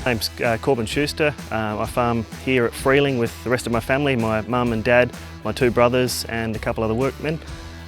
name's Corbin Schuster. I farm here at Freeling with the rest of my family, my mum and dad, my two brothers and a couple other workmen.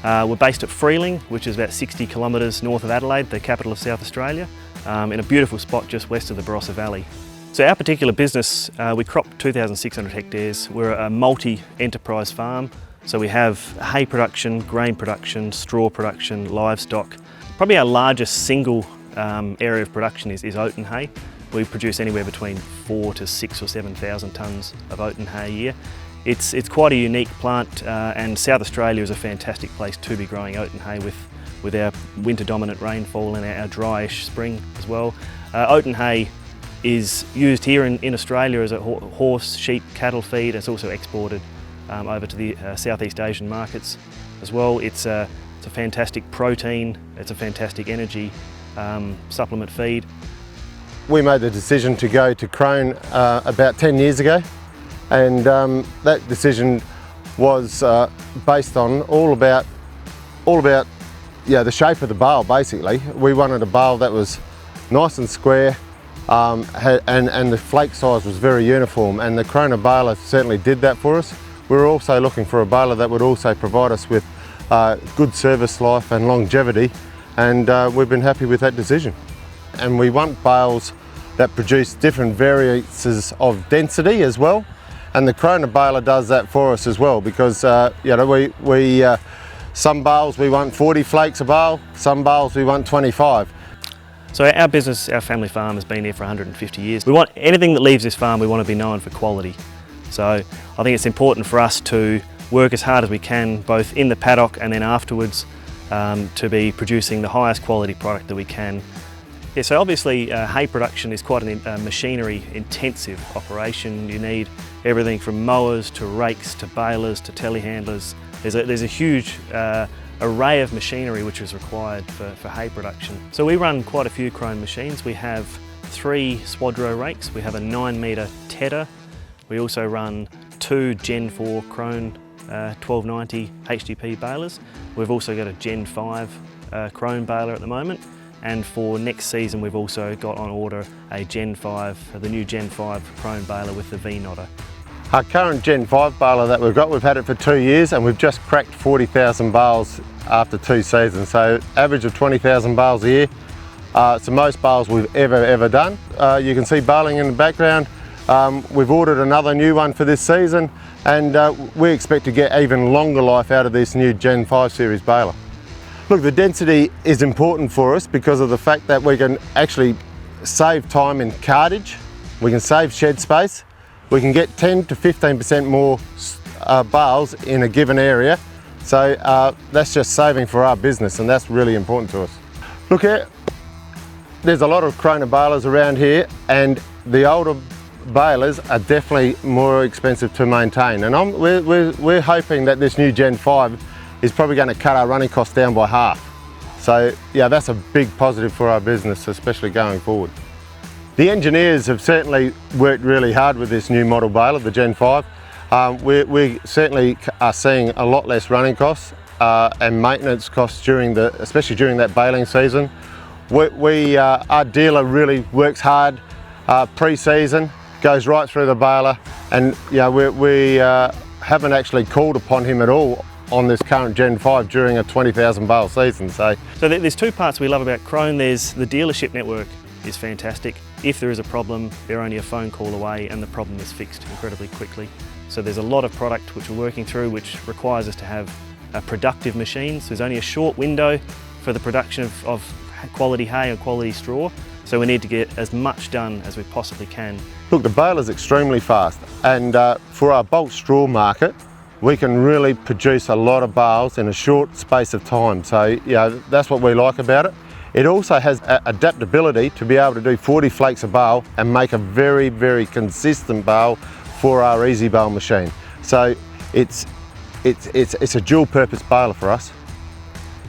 We're based at Freeling, which is about 60 kilometres north of Adelaide, the capital of South Australia, in a beautiful spot just west of the Barossa Valley. So our particular business, we crop 2,600 hectares. We're a multi-enterprise farm, so we have hay production, grain production, straw production, livestock. Probably our largest single area of production is oat and hay. We produce anywhere between 4 to 6 or 7,000 tonnes of oat and hay a year. It's quite a unique plant, and South Australia is a fantastic place to be growing oat and hay with our winter dominant rainfall and our dryish spring as well. Oat and hay is used here in Australia as a horse, sheep, cattle feed. It's also exported over to the Southeast Asian markets as well. It's a fantastic protein, it's a fantastic energy supplement feed. We made the decision to go to Krone about 10 years ago, and that decision was based on all about the shape of the bale. Basically, we wanted a bale that was nice and square, and the flake size was very uniform, and the Krone baler certainly did that for us. We were also looking for a baler that would also provide us with good service life and longevity, and we've been happy with that decision. And we want bales that produce different variances of density as well, and the Krone baler does that for us as well, because some bales we want 40 flakes a bale, some bales we want 25. So our business, our family farm, has been here for 150 years. We want anything that leaves this farm, we want to be known for quality. So I think it's important for us to work as hard as we can, both in the paddock and then afterwards, to be producing the highest quality product that we can. Yeah, so obviously hay production is quite a machinery intensive operation. You need everything from mowers to rakes to balers to telehandlers. There's a huge array of machinery which is required for hay production. So we run quite a few Krone machines. We have 3 Swadro rakes, we have a 9-metre tedder, we also run 2 Gen 4 Krone 1290 HDP balers. We've also got a Gen 5 Krone baler at the moment, and for next season we've also got on order a Gen 5, the new Gen 5 Krone baler with the V-nodder. Our current Gen 5 baler that we've had it for 2 years, and we've just cracked 40,000 bales after 2 seasons, so average of 20,000 bales a year. It's the most bales we've ever done. You can see baling in the background. We've ordered another new one for this season, and we expect to get even longer life out of this new Gen 5 series baler. Look, the density is important for us because of the fact that we can actually save time in cartage, we can save shed space, we can get 10 to 15% more bales in a given area. So that's just saving for our business, and that's really important to us. Look here, there's a lot of Krone balers around here, and the older balers are definitely more expensive to maintain. And we're hoping that this new Gen 5 is probably going to cut our running costs down by half. So yeah, that's a big positive for our business, especially going forward. The engineers have certainly worked really hard with this new model baler, the Gen 5. We certainly are seeing a lot less running costs and maintenance costs especially during that baling season. Our dealer really works hard pre-season, goes right through the baler, and we haven't actually called upon him at all on this current Gen 5 during a 20,000 bale season. So there's 2 parts we love about Krone. There's the dealership network is fantastic. If there is a problem, they're only a phone call away and the problem is fixed incredibly quickly. So there's a lot of product which we're working through which requires us to have productive machines. There's only a short window for the production of quality hay and quality straw, so we need to get as much done as we possibly can. Look, the baler's extremely fast, and for our bulk straw market, we can really produce a lot of bales in a short space of time. So that's what we like about it. It also has adaptability to be able to do 40 flakes a bale and make a very, very consistent bale for our easy bale machine. So it's a dual purpose baler for us.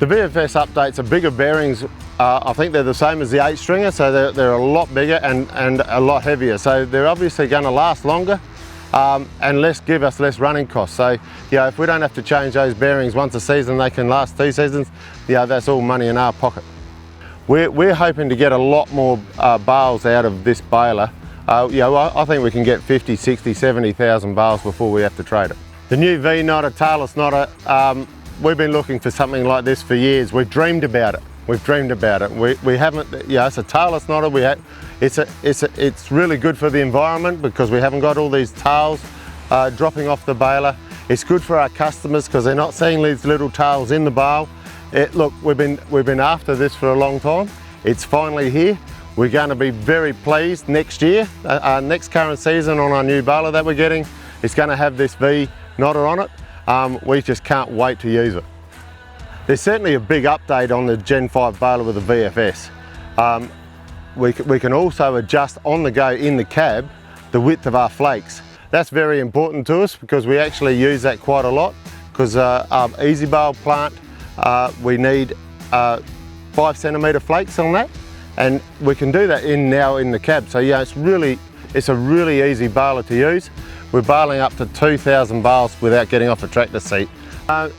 The VFS updates are bigger bearings. I think they're the same as the 8-stringer, so they're a lot bigger and a lot heavier. So they're obviously going to last longer and give us less running costs. So if we don't have to change those bearings once a season, they can last 2 seasons. That's all money in our pocket. We're hoping to get a lot more bales out of this baler I think we can get 50, 60, 70,000 bales before we have to trade it. The new V knotter, tailless knotter, we've been looking for something like this for years. We've dreamed about it. We've dreamed about it. We haven't, it's a tailless knotter. It's really good for the environment because we haven't got all these tails dropping off the baler. It's good for our customers because they're not seeing these little tails in the bale. Look, we've been after this for a long time. It's finally here. We're going to be very pleased next year. Our next current season on our new baler that we're getting is going to have this V knotter on it. We just can't wait to use it. There's certainly a big update on the Gen 5 baler with the VFS. We can also adjust on the go in the cab the width of our flakes. That's very important to us because we actually use that quite a lot because our easy bale plant, we need 5 centimetre flakes on that, and we can do that now in the cab. So yeah, it's a really easy baler to use. We're baling up to 2,000 bales without getting off a tractor seat.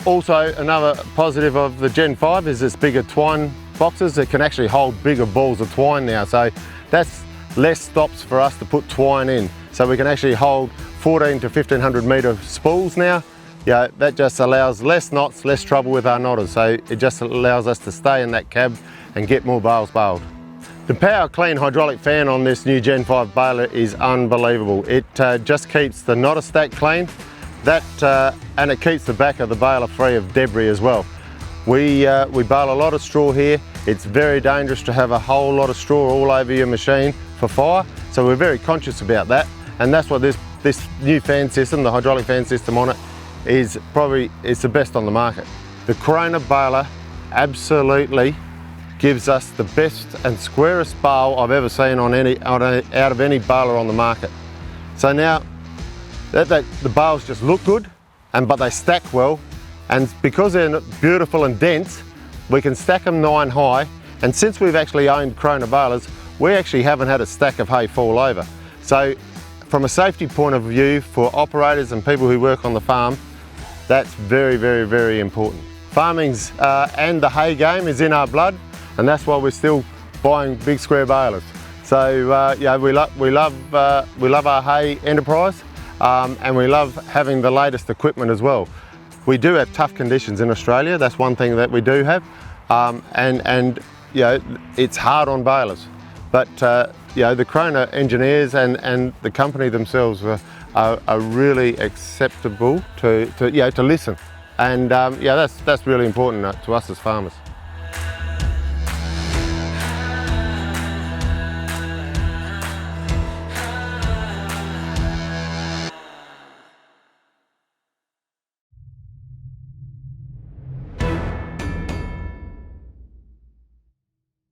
Also, another positive of the Gen 5 is its bigger twine boxes that can actually hold bigger balls of twine now. So that's less stops for us to put twine in. So we can actually hold 14 to 1500 metre spools now. Yeah, that just allows less knots, less trouble with our knotters. So it just allows us to stay in that cab and get more bales baled. The Power Clean hydraulic fan on this new Gen 5 baler is unbelievable. It just keeps the knotter stack clean, and it keeps the back of the baler free of debris as well. We bale a lot of straw here. It's very dangerous to have a whole lot of straw all over your machine for fire, so we're very conscious about that. And that's what this new fan system, the hydraulic fan system on it, is the best on the market. The Krone baler absolutely gives us the best and squarest bale I've ever seen out of any baler on the market. So now the bales just look good, but they stack well, and because they're beautiful and dense, we can stack them 9 high. And since we've actually owned Krone balers, we actually haven't had a stack of hay fall over. So from a safety point of view for operators and people who work on the farm, that's very, very, very important. Farming's and the hay game is in our blood, and that's why we're still buying big square balers. So yeah, we love our hay enterprise, and we love having the latest equipment as well. We do have tough conditions in Australia. That's one thing that we do have, and you know, it's hard on balers. But you know, the Krone engineers and the company themselves are really acceptable to listen, and yeah, that's really important to us as farmers.